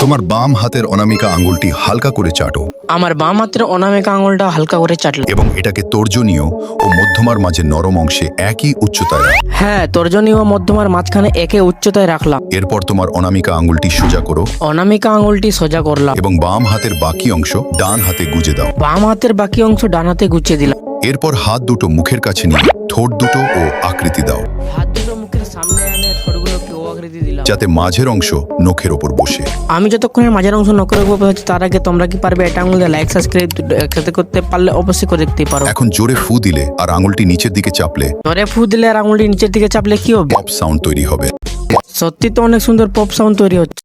তোমার বাম হাতের অনামিকা আঙুলটি হালকা করে চাটো আমার বাম হাতের অনামিকা আঙুলটা হালকা করে চাটলাম। এবং এটাকে তর্জনীয় ও মধ্যমার মাঝে নরম অংশে একই উচ্চতায় রাখো। হ্যাঁ, তর্জনী ও মধ্যমার মাঝখানে একে উচ্চতায় রাখলাম। এরপর তোমার অনামিকা আঙুলটি সোজা করো অনামিকা আঙুলটি সোজা করলাম। এবং বাম হাতের বাকি অংশ ডান হাতে গুজে দাও। বাম হাতের বাকি অংশ ডান হাতে গুছিয়ে দিলাম। এরপর হাত দুটো মুখের কাছে নিয়ে ঠোঁট দুটো ও আকৃতি দাও, হাত দুটো মুখের সামনে এনে ঠোঁটগুলোকে ও আকৃতি দিলাম। যাতে মাঝের অংশ নখের ওপর বসে। আমি যতক্ষণের মাঝের অংশ নখের উপর হচ্ছে, তার আগে তোমরা কি পারবে এটা আঙুলে লাইক সাবস্ক্রাইব একসাথে করতে পারলে অবশ্যই করে দেখতেই পারো। এখন জোরে ফু দিলে আর আঙুলটি নিচের দিকে চাপলে ধরে ফু দিলে আর আঙুলটি নিচের দিকে চাপলে কি হবে? পপ সাউন্ড তৈরি হবে। সত্যি তো অনেক সুন্দর পপ সাউন্ড তৈরি হচ্ছে।